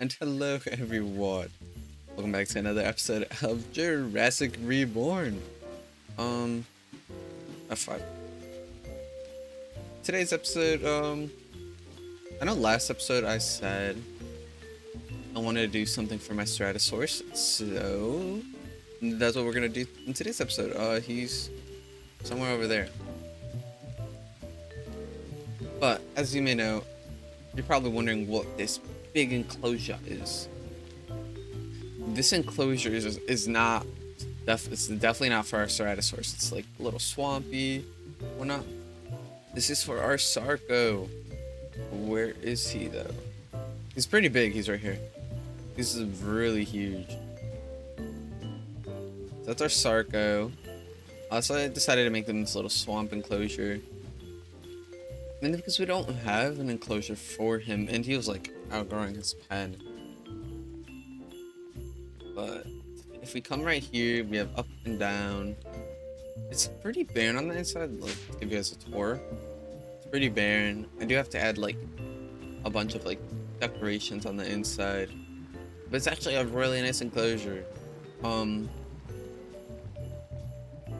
And hello everyone. Welcome back to another episode of Jurassic Reborn. F5. Today's episode, I know last episode I said I wanted to do something for my Ceratosaurus, so that's what we're gonna do in today's episode. He's somewhere over there. But as you may know, you're probably wondering what this big enclosure is. This enclosure is not it's definitely not for our Ceratosaurus. It's like a little swampy. We're not. This is for our Sarco. Where is he though? He's pretty big. He's right here. This is really huge. So that's our Sarco. So I decided to make them this little swamp enclosure. And because we don't have an enclosure for him, and he was like outgrowing his pen. But if we come right here, we have up and down. It's pretty barren on the inside. Let's give you guys a tour. It's pretty barren. I do have to add like a bunch of like decorations on the inside, but it's actually a really nice enclosure.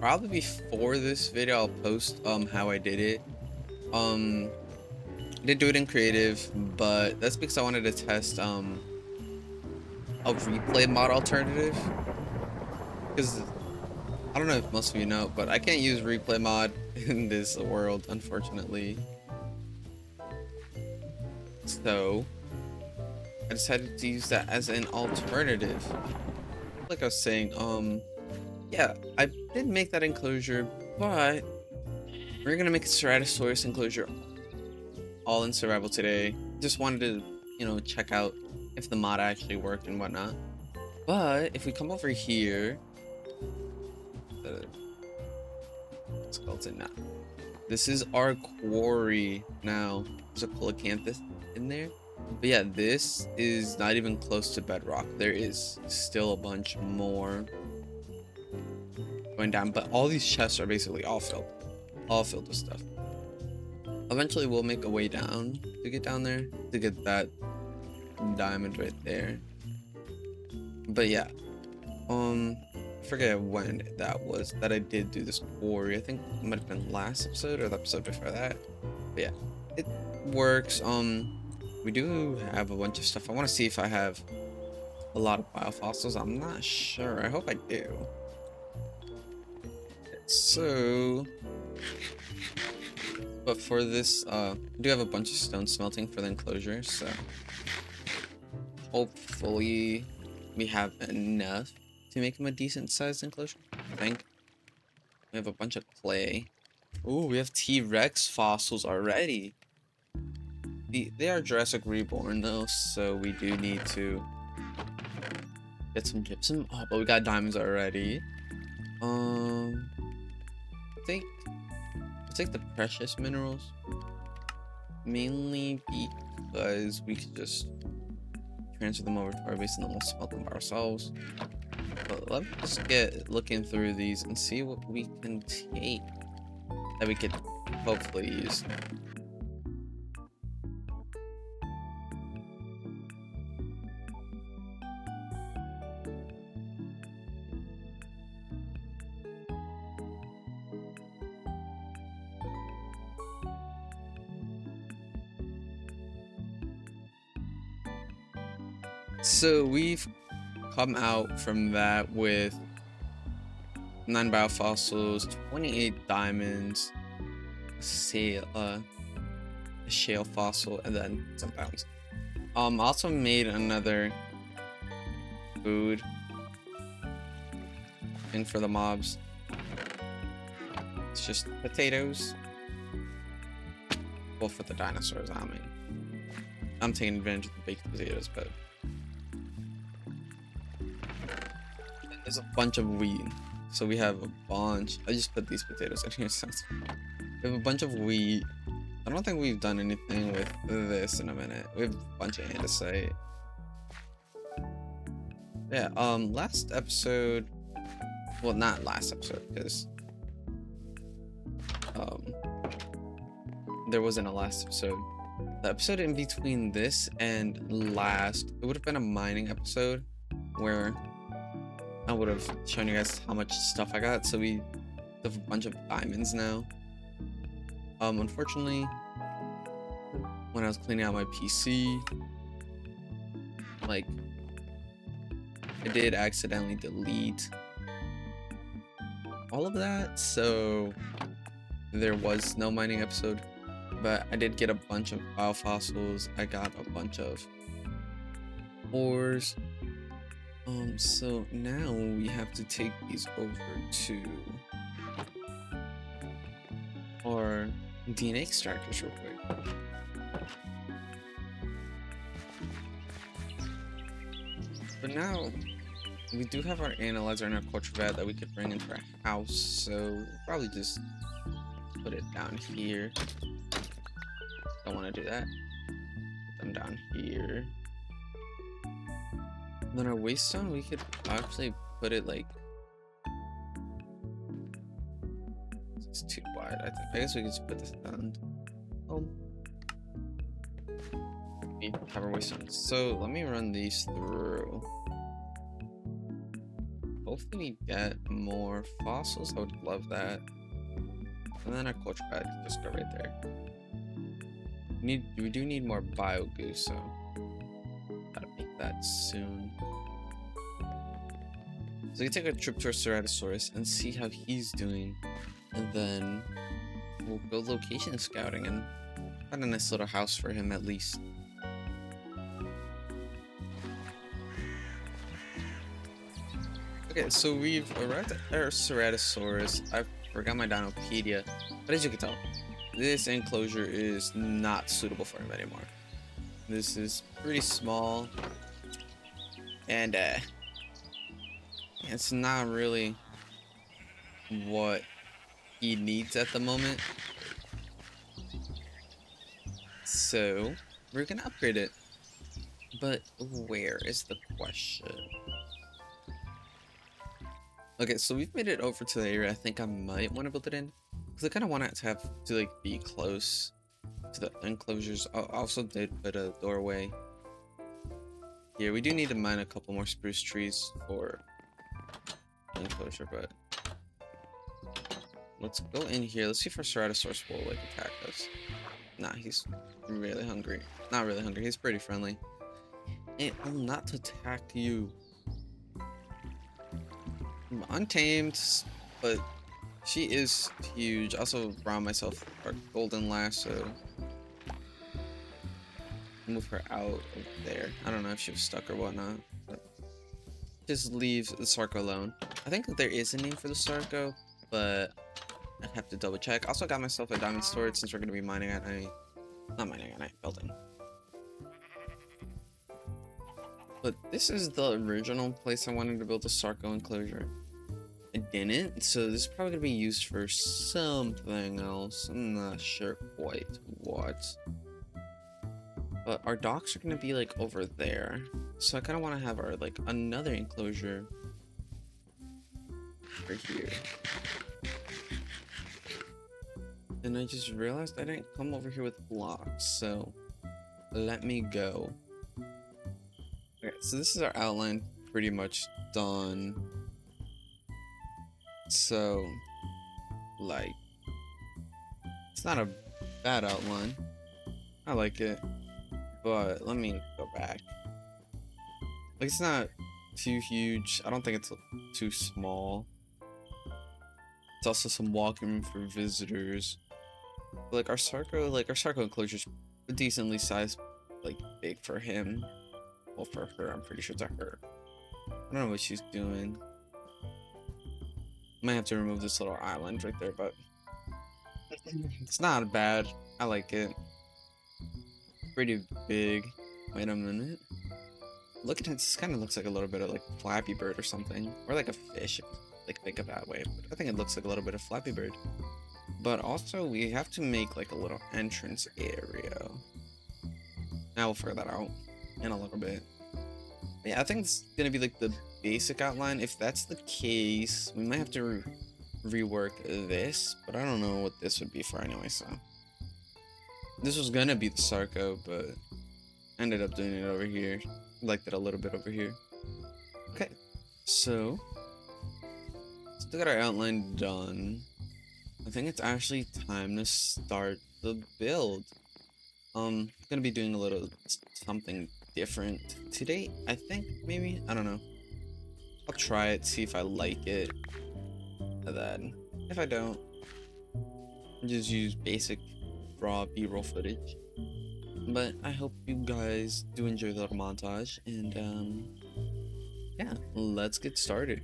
Probably before this video, I'll post how I did it. I did do it in creative, but that's because I wanted to test a replay mod alternative, because I don't know if most of you know, but I can't use replay mod in this world, unfortunately. So I decided to use that as an alternative. Like I was saying, yeah, I did make that enclosure, but we're gonna make a Ceratosaurus enclosure all in survival today. Just wanted to, you know, check out if the mod actually worked and whatnot. But if we come over here, it's called it now. This is our quarry now. There's a coelacanthus in there. But yeah, this is not even close to bedrock. There is still a bunch more going down, but all these chests are basically all filled with stuff. Eventually we'll make a way down to get down there to get that diamond right there. But yeah, I forget when that was that I did do this quarry. I think it might have been last episode or the episode before that. But yeah, it works. We do have a bunch of stuff. I want to see if I have a lot of biofossils. I'm not sure. I hope I do. So, but for this, I do have a bunch of stone smelting for the enclosure, so hopefully we have enough to make him a decent sized enclosure. I think we have a bunch of clay. Oh, we have T-Rex fossils already. They are Jurassic Reborn though, so we do need to get some gypsum. Oh, but we got diamonds already. I think it's like the precious minerals, mainly because we could just transfer them over to our base and then we'll smelt them ourselves. But let's just get looking through these and see what we can take that we could hopefully use. So we've come out from that with 9 biofossils, 28 diamonds, a shale fossil, and then some bounds. Also made another food in for the mobs. It's just potatoes. Well, for the dinosaurs, I mean. I'm taking advantage of the baked potatoes, but there's a bunch of wheat. So we have a bunch. I just put these potatoes in here. So we have a bunch of wheat. I don't think we've done anything with this in a minute. We have a bunch of andesite. Yeah, last episode, well, not last episode, because there wasn't a last episode. The episode in between this and last, it would have been a mining episode where I would have shown you guys how much stuff I got. So we have a bunch of diamonds now. Unfortunately, when I was cleaning out my PC, like, I did accidentally delete all of that, so there was no mining episode. But I did get a bunch of biofossils. I got a bunch of ores. So now we have to take these over to our DNA extractors real quick. But now we do have our analyzer and our culture vat that we could bring into our house, so we'll probably just put it down here. Don't want to do that. Put them down here. And then our waste zone, we could actually put it like, it's too wide. I guess we could just put this down. We have our waste zones. So let me run these through. Hopefully we get more fossils. I would love that. And then our culture pad can just go right there. We do need more bio goo, so gotta make that soon. So we can take a trip to our Ceratosaurus and see how he's doing, and then we'll go location scouting and find a nice little house for him at least. Okay, so we've arrived at our Ceratosaurus. I forgot my Dinopedia, but as you can tell, this enclosure is not suitable for him anymore. This is pretty small, and it's not really what he needs at the moment. So we're gonna upgrade it. But where is the question? Okay, so we've made it over to the area I think I might want to build it in, because I kind of want it to have to like be close to the enclosures. I also did put a doorway here. We do need to mine a couple more spruce trees for enclosure, but let's go in here. Let's see if our Ceratosaurus will like attack us. Nah, he's really hungry. Not really hungry. He's pretty friendly. And I'm not to attack you. I'm untamed, but she is huge. Also brought myself our golden lasso. Move her out of there. I don't know if she was stuck or whatnot, but just leave the Sarco alone. I think that there is a name for the Sarco, but I have to double check. Also got myself a diamond storage since we're going to be mining at night. Not mining at night, building. But this is the original place I wanted to build a Sarco enclosure. I didn't, so this is probably going to be used for something else. I'm not sure quite what. But our docks are going to be like over there. So I kind of want to have our like another enclosure right here. And I just realized I didn't come over here with blocks, so let me go. Okay, so this is our outline pretty much done. So, like, it's not a bad outline. I like it, but let me go back. Like, it's not too huge. I don't think it's too small. It's also some walking room for visitors. But like our Sarco enclosure's decently sized, like big for him. Well, for her, I'm pretty sure it's a her. I don't know what she's doing. Might have to remove this little island right there, but it's not bad. I like it. Pretty big. Wait a minute. Looking at this, kind of looks like a little bit of like Flappy Bird or something, or like a fish. Like think of that way, but I think it looks like a little bit of Flappy Bird. But also we have to make like a little entrance area. Now we'll figure that out in a little bit. But yeah, I think it's gonna be like the basic outline. If that's the case, we might have to rework this, but I don't know what this would be for anyway, so This was gonna be the Sarco, but I ended up doing it over here. I liked it a little bit over here. Okay, so still got our outline done. I think it's actually time to start the build. Gonna be doing a little something different today, I think, maybe, I don't know. I'll try it, see if I like it, and then if I don't, I'll just use basic raw B-roll footage. But I hope you guys do enjoy the little montage, and yeah, let's get started.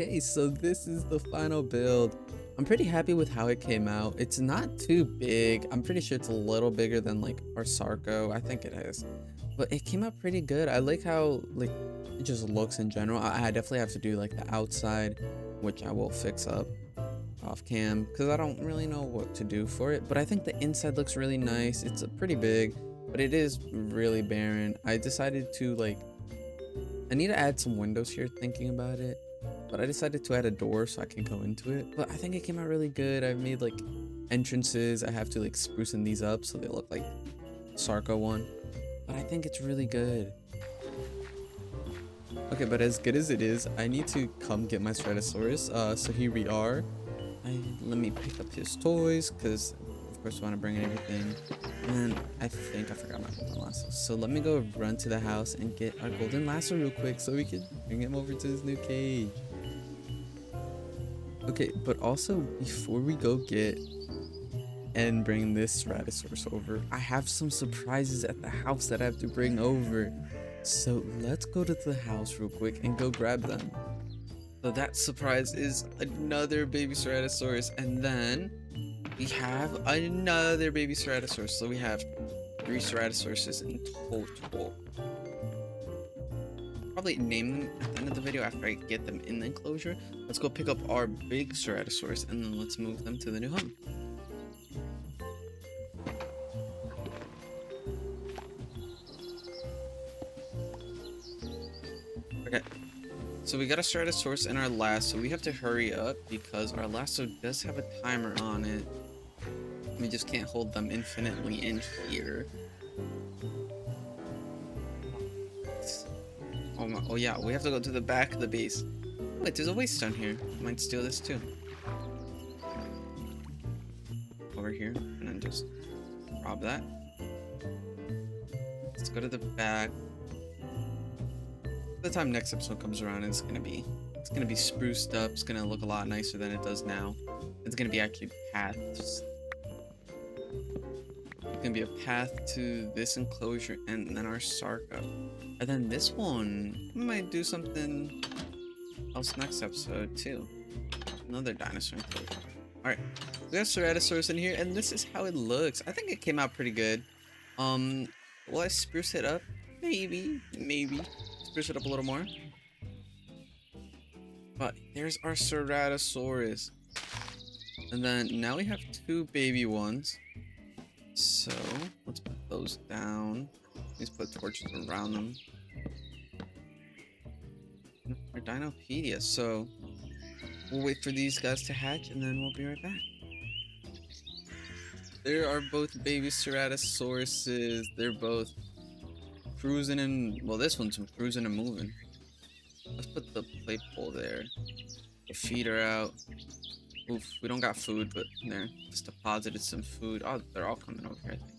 Okay, so this is the final build. I'm pretty happy with how it came out. It's not too big. I'm pretty sure it's a little bigger than like our Sarco. I think it is. But it came out pretty good. I like how like it just looks in general. I definitely have to do like the outside, which I will fix up off cam because I don't really know what to do for it. But I think the inside looks really nice. It's pretty big, but it is really barren. I decided to like, I need to add some windows here thinking about it. But I decided to add a door so I can go into it. But I think it came out really good. I've made like entrances. I have to like sprucing these up so they look like Sarco one. But I think it's really good. Okay, but as good as it is, I need to come get my Ceratosaurus. So here we are. Let me pick up his toys because of course I want to bring in everything. And then I think I forgot my golden lasso. So let me go run to the house and get our golden lasso real quick so we can bring him over to his new cage. Okay, but also before we go get and bring this Ceratosaurus over, I have some surprises at the house that I have to bring over. So let's go to the house real quick and go grab them. So that surprise is another baby Ceratosaurus, and then we have another baby Ceratosaurus. So we have 3 Ceratosauruses in total. Probably name them at the end of the video after I get them in the enclosure. Let's go pick up our big Ceratosaurus and then let's move them to the new home. Okay, so we got a Ceratosaurus in our lasso. We have to hurry up because our lasso does have a timer on it. We just can't hold them infinitely in here. Oh yeah, we have to go to the back of the base. Wait, there's a waste stone here. I might steal this too. Over here, and then just rob that. Let's go to the back. By the time next episode comes around, it's gonna be spruced up. It's gonna look a lot nicer than it does now. It's gonna be actually paths. It's gonna be a path to this enclosure and then our Sarco. And then this one, we might do something else next episode too. Another dinosaur enclosure. Alright, we got Ceratosaurus in here, and this is how it looks. I think it came out pretty good. Will I spruce it up? Maybe. Spruce it up a little more. But there's our Ceratosaurus. And then now we have 2 baby ones. So let's put those down. Let's put torches around them. Our Dinopedia. So we'll wait for these guys to hatch and then we'll be right back. There are both baby Ceratosauruses. They're both cruising and, well, this one's cruising and moving. Let's put the plate pole there. The feeder out. Oof, we don't got food, but there, just deposited some food. Oh, they're all coming over here, I think.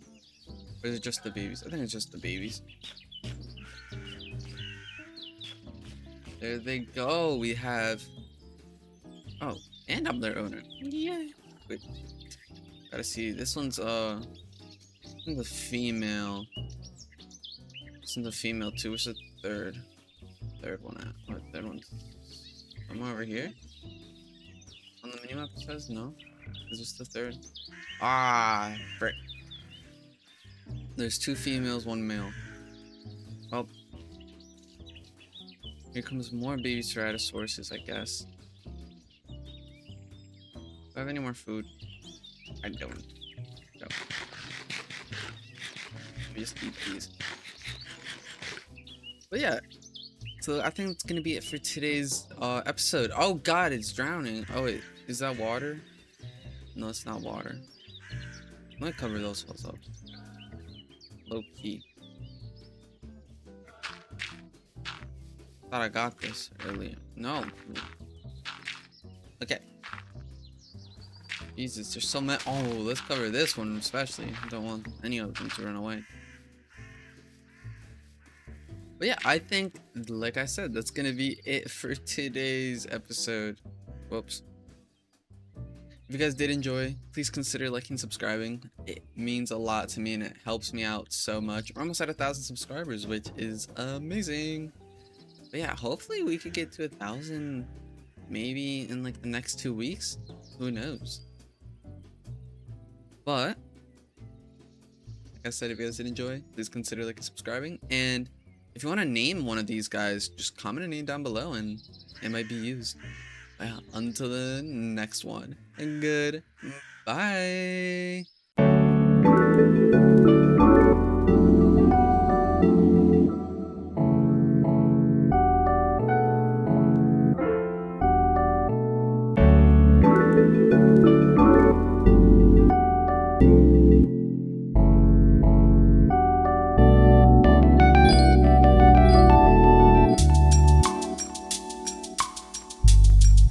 Or is it just the babies? I think it's just the babies. There they go. We have, oh, and I'm their owner. Yeah. Wait, gotta see. This one's a female. This one's a female too. Where's the third one at? Or third one's somewhere over here. On the minimap it says no. Is this the third? Ah, frick. There's 2 females, 1 male. Well, here comes more baby Ceratosauruses, I guess. Do I have any more food? I don't. No. Let me just eat these. But yeah. So I think it's gonna be it for today's episode. Oh god, it's drowning. Oh wait, is that water? No, it's not water. I'm gonna cover those holes up. Low key. Thought I got this earlier. No. Okay. Jesus, there's so many. Oh, let's cover this one especially. I don't want any of them to run away. But yeah, I think, like I said, that's gonna be it for today's episode. Whoops. If you guys did enjoy, please consider liking and subscribing. It means a lot to me and it helps me out so much. We're almost at 1,000 subscribers, which is amazing. But yeah, hopefully we could get to 1,000 maybe in like the next 2 weeks. Who knows? But like I said, if you guys did enjoy, please consider like subscribing. And if you want to name one of these guys, just comment a name down below and it might be used. Well, until the next one. And good. Bye.